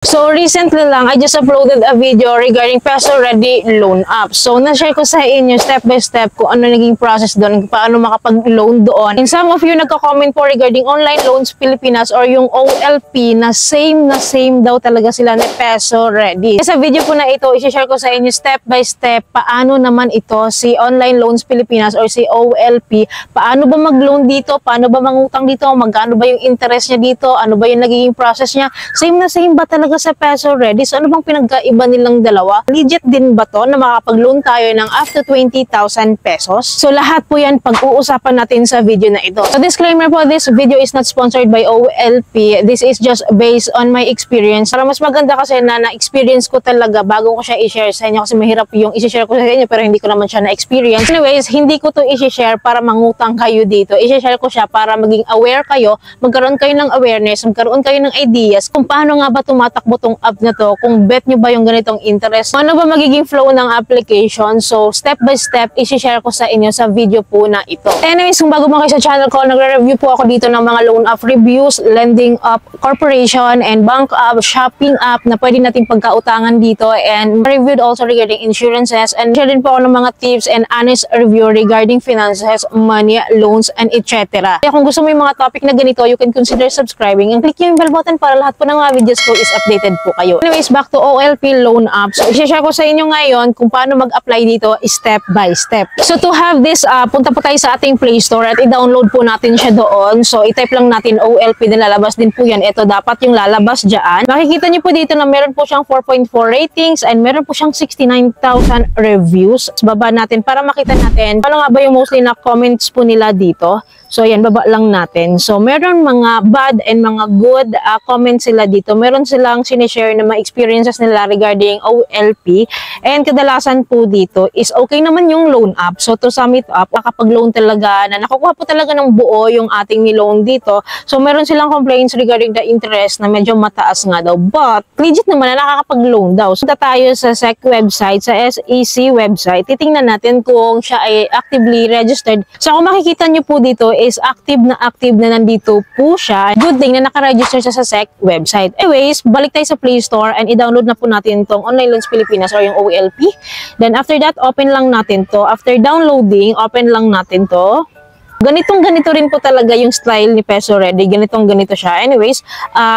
So, recently lang, I just uploaded a video regarding Peso Ready Loan App. So, na-share ko sa inyo step by step kung ano naging process doon, paano makapag-loan doon. And some of you nagka-comment po regarding Online Loans Pilipinas or yung OLP na same daw talaga sila ni Peso Ready. Sa video po na ito, i-share ko sa inyo step by step paano naman ito si Online Loans Pilipinas or si OLP. Paano ba mag-loan dito? Paano ba mangutang dito? Magkano ba yung interest niya dito? Ano ba yung nagiging process niya? Same ba talaga sa Peso Ready? So, ano bang pinagkaiba nilang dalawa? Legit din ba to na makapag-loan tayo ng up to 20,000 pesos? So, lahat po yan pag-uusapan natin sa video na ito. So, disclaimer po, this video is not sponsored by OLP. This is just based on my experience. Para mas maganda kasi na-experience ko talaga bago ko siya i-share sa inyo kasi mahirap yung i-share ko sa inyo pero hindi ko naman siya na-experience. Anyways, hindi ko to i-share para mangutang kayo dito. I-share ko siya para maging aware kayo, magkaroon kayo ng awareness, magkaroon kayo ng ideas kung paano nga ba tumatakbo tong app na to, kung bet nyo ba yung ganitong interest, ano ba magiging flow ng application. So, step by step, i-share ko sa inyo sa video po na ito. Anyways, kung bago mo kayo sa channel ko, nagre-review po ako dito ng mga loan app reviews, lending app, corporation, and bank app, shopping app na pwede nating pagkautangan dito, and reviewed also regarding insurances, and share din po ako ng mga tips and honest review regarding finances, money, loans, and etc. Kaya kung gusto mo yung mga topic na ganito, you can consider subscribing and click yung bell button para lahat po ng mga videos ko is updated po kayo. Anyways, back to OLP loan app. So, i-share ko sa inyo ngayon kung paano mag-apply dito step by step. So, to have this, punta po tayo sa ating Play Store at i-download po natin siya doon. So, i-type lang natin OLP din, lalabas din po yan. Ito dapat yung lalabas dyan. Makikita nyo po dito na meron po siyang 4.4 ratings and meron po siyang 69,000 reviews. So, baba natin para makita natin paano nga ba yung mostly na comments po nila dito. So, yan, baba lang natin. So, meron mga bad and mga good comments sila dito. Meron silang sinishare na mga experiences nila regarding OLP. And kadalasan po dito is okay naman yung loan app. So, to sum it up, nakapag-loan talaga na nakukuha po talaga ng buo yung ating ni-loan dito. So, meron silang complaints regarding the interest na medyo mataas nga daw. But, legit naman na nakakapag-loan daw. So, punta tayo sa SEC website, sa SEC website. Titingnan natin kung siya ay actively registered. So, kung makikita nyo po dito, is active na nandito po siya. Good thing na nakaregister siya sa SEC website. Anyways, balik tayo sa Play Store and i-download na po natin itong Online Loans Pilipinas or yung OLP. Then after that, open lang natin to. After downloading, open lang natin to. Ganito rin po talaga yung style ni Peso Ready. Ganito siya. Anyways,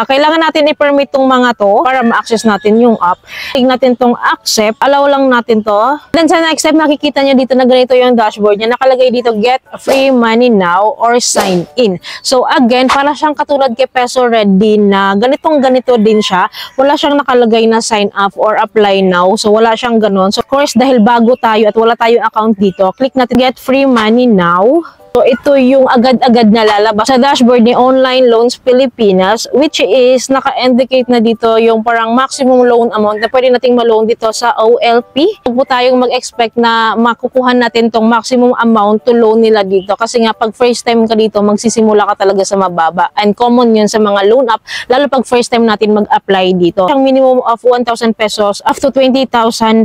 kailangan natin i-permit tong mga to para ma-access natin yung app. Tingnan natin tong accept. Allow lang natin to. Then sa next step, makikita nyo dito na ganito yung dashboard niya. Nakalagay dito, get free money now or sign in. So again, para siyang katulad kay Peso Ready na ganito din siya. Wala siyang nakalagay na sign up or apply now. So wala siyang ganon. So of course, dahil bago tayo at wala tayong account dito, click natin get free money now. So, ito yung agad-agad na lalabas sa dashboard ni Online Loans Pilipinas, which is naka-indicate na dito yung parang maximum loan amount na pwede nating ma-loan dito sa OLP. Huwag po tayong mag-expect na makukuha natin tong maximum amount to loan nila dito. Kasi nga, pag first time ka dito, magsisimula ka talaga sa mababa. And common yun sa mga loan app, lalo pag first time natin mag-apply dito. Ang minimum of 1,000 pesos up to 20,000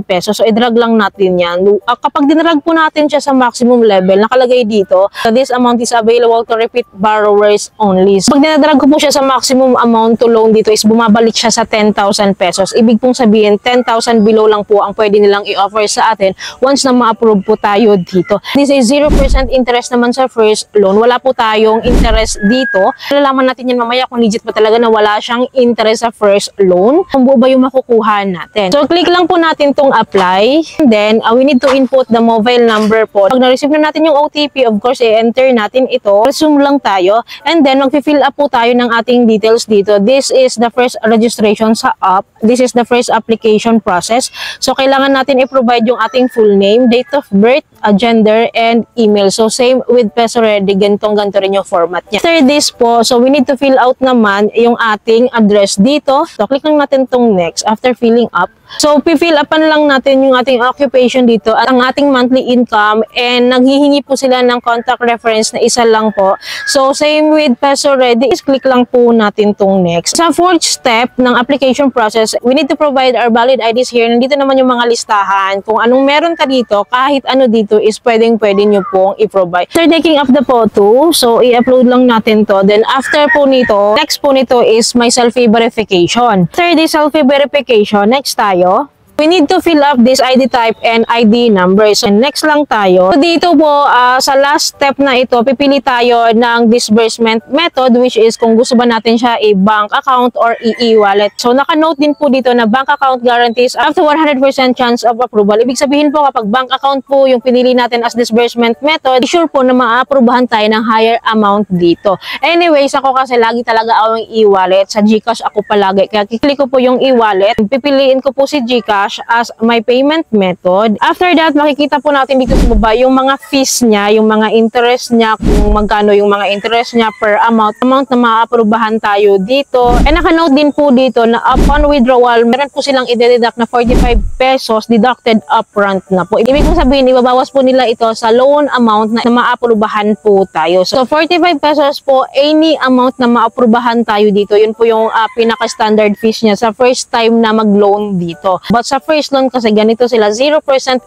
pesos. So, i-drag lang natin yan. Kapag dinrag po natin siya sa maximum level, nakalagay dito, this amount is available to repeat borrowers only. So, pag dinadrag ko po siya sa maximum amount to loan dito is bumabalik siya sa 10,000 pesos. Ibig pong sabihin, 10,000 below lang po ang pwede nilang i-offer sa atin once na ma-approve po tayo dito. This is 0% interest naman sa first loan. Wala po tayong interest dito. Nalalaman natin yan mamaya kung legit pa talaga na wala siyang interest sa first loan. Kung buo ba yung makukuha natin. So, click lang po natin tong apply. And then, we need to input the mobile number po. Pag na-receive na natin yung OTP, of course, enter natin ito. Resume lang tayo. And then, mag-fill up po tayo ng ating details dito. This is the first registration sa app. This is the first application process. So, kailangan natin i-provide yung ating full name, date of birth, gender, and email. So, same with Peso Ready. Ganito rin yung format niya. After this po, so we need to fill out naman yung ating address dito. So, click lang natin tong next after filling up. So, fill upan lang natin yung ating occupation dito at ang ating monthly income and naghihingi po sila ng contact bank reference na isa lang po. So, same with Peso Ready, is click lang po natin tong next. Sa fourth step ng application process, we need to provide our valid IDs here. Nandito naman yung mga listahan. Kung anong meron ka dito, kahit ano dito is pwede nyo pong i-provide. After taking of the photo, so i-upload lang natin to. Then after po nito, next po nito is my selfie verification. After the selfie verification, next tayo. We need to fill up this ID type and ID number. So, next lang tayo. So, dito po, sa last step na ito, pipili tayo ng disbursement method, which is kung gusto ba natin siya i-bank account or e-wallet. So, naka-note din po dito na bank account guarantees up to 100% chance of approval. Ibig sabihin po, kapag bank account po yung pinili natin as disbursement method, sure po na ma-approbahan tayo ng higher amount dito. Anyways, ako kasi lagi talaga ako yung e-wallet. Sa GCash ako palagi. Kaya kiklik ko po yung e-wallet. Pipiliin ko po si GCash as my payment method. After that, makikita po natin dito sa baba yung mga fees niya, yung mga interest niya, kung magkano yung mga interest niya per amount na maaprubahan tayo dito. And naka-note din po dito na upon withdrawal, meron po silang i-deduct na 45 pesos deducted upfront na po. Ibig kong sabihin, ibabawas po nila ito sa loan amount na maaprubahan po tayo. So, 45 pesos po, any amount na maaprubahan tayo dito. Yun po yung pinaka-standard fees niya sa first time na mag-loan dito. But sa first loan kasi ganito sila, 0%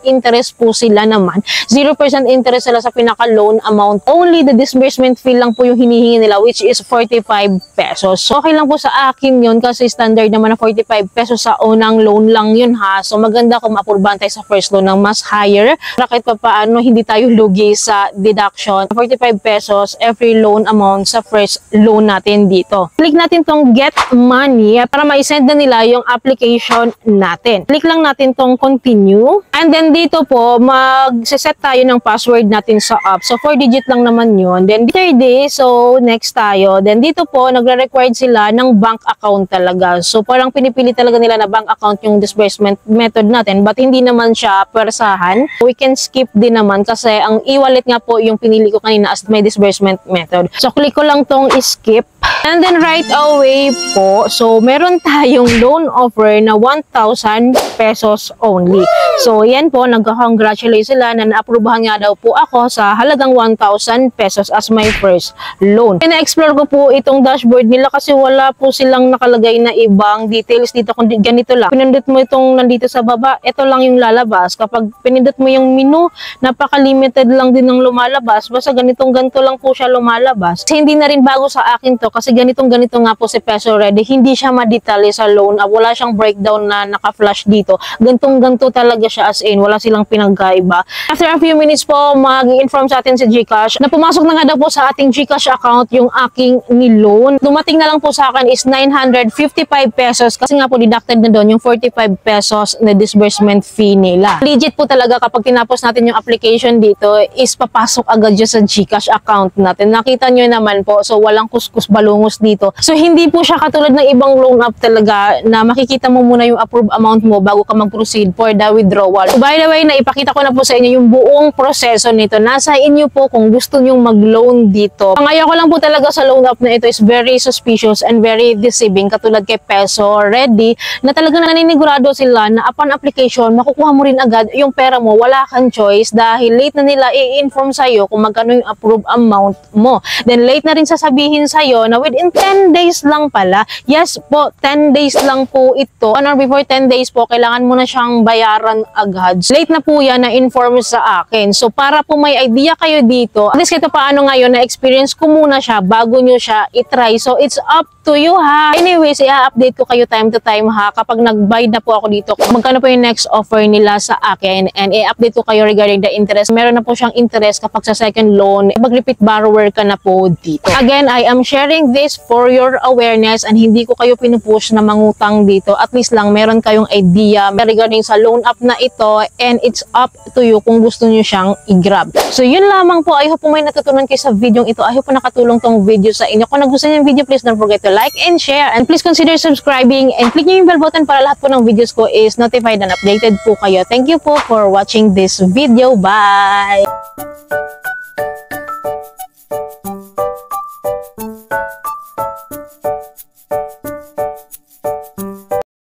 interest po sila naman. 0% interest sila sa pinaka-loan amount. Only the disbursement fee lang po yung hinihingi nila, which is 45 pesos. So, okay lang po sa akin yun kasi standard naman na 45 pesos sa unang loan lang yun ha. So, maganda kung maapurbahan tayo sa first loan ng mas higher. Kahit pa paano, hindi tayo lugi sa deduction. 45 pesos every loan amount sa first loan natin dito. Click natin tong get money para ma-send na nila yung application natin. Click lang natin tong continue. And then dito po, mag-set tayo ng password natin sa app. So, 4 digit lang naman yun. Then, 30. So, next tayo. Then, dito po, nagre-required sila ng bank account talaga. So, parang pinipili talaga nila na bank account yung disbursement method natin. But, hindi naman siya persahan. We can skip din naman kasi ang e-wallet nga po yung pinili ko kanina as my disbursement method. So, click ko lang tong skip. And then, right away po, so, meron tayong loan offer na 1,000 pesos only. So, yan po, nagka-congratulate sila na naaprubahan nga daw po ako sa halagang 1,000 pesos as my first loan. Pina-explore ko po itong dashboard nila kasi wala po silang nakalagay na ibang details dito kung ganito lang. Pinindot mo itong nandito sa baba, ito lang yung lalabas. Kapag pinindot mo yung menu, napaka-limited lang din ng lumalabas. Basta ganito lang po siya lumalabas. Kasi hindi na rin bago sa akin to kasi ganito nga po si Peso Ready. Hindi siya ma-detalye sa loan. Wala siyang breakdown na naka-flash dito. Ganto talaga siya as in. Wala silang pinagkaiba. After a few minutes po, mag-i-inform sa atin si GCash na pumasok na nga daw po sa ating GCash account yung aking ni-loan. Dumating na lang po sa akin is 955 pesos kasi nga po deducted na doon yung 45 pesos na disbursement fee nila. Legit po talaga kapag tinapos natin yung application dito is papasok agad dyan sa GCash account natin. Nakita nyo naman po. So, walang kuskus balungos dito. So, hindi po siya katulad ng ibang loan app talaga na makikita mo muna yung approved amount mo bago ka mag-proceed for the withdrawal. So, by the way, naipakita ko na po sa inyo yung buong proseso nito. Nasa inyo po kung gusto nyo mag-loan dito. Ang ayaw ko lang po talaga sa loan app na ito is very suspicious and very deceiving katulad kay Peso Ready na talagang naninigurado sila na upon application, makukuha mo rin agad yung pera mo. Wala kang choice dahil late na nila i-inform sa'yo kung magkano yung approved amount mo. Then late na rin sasabihin sa'yo na within 10 days lang pala. Yes po, 10 days lang po ito. Or before 10 days po, kailangan mo na siyang bayaran agad. Late na po yan na inform sa akin. So, para po may idea kayo dito, at least kito paano ngayon na-experience ko muna siya bago nyo siya itry. So, it's up to you ha. Anyways, i-update ko kayo time to time ha. Kapag nag-buy na po ako dito, magkano po yung next offer nila sa akin and i-update ko kayo regarding the interest. Meron na po siyang interest kapag sa second loan, mag-repeat borrower ka na po dito. Again, I am sharing this for your awareness and hindi ko kayo pinupush na mangutang dito. At least lang meron kayong idea regarding sa loan app na ito and it's up to you kung gusto nyo siyang i-grab. So yun lamang po. I hope po may natutunan kayo sa video ito. I hope po nakatulong tong video sa inyo. Kung nagustuhan niyo yung video, please don't forget to like and share. And please consider subscribing and click nyo yung bell button para lahat po ng videos ko is notified and updated po kayo. Thank you po for watching this video. Bye!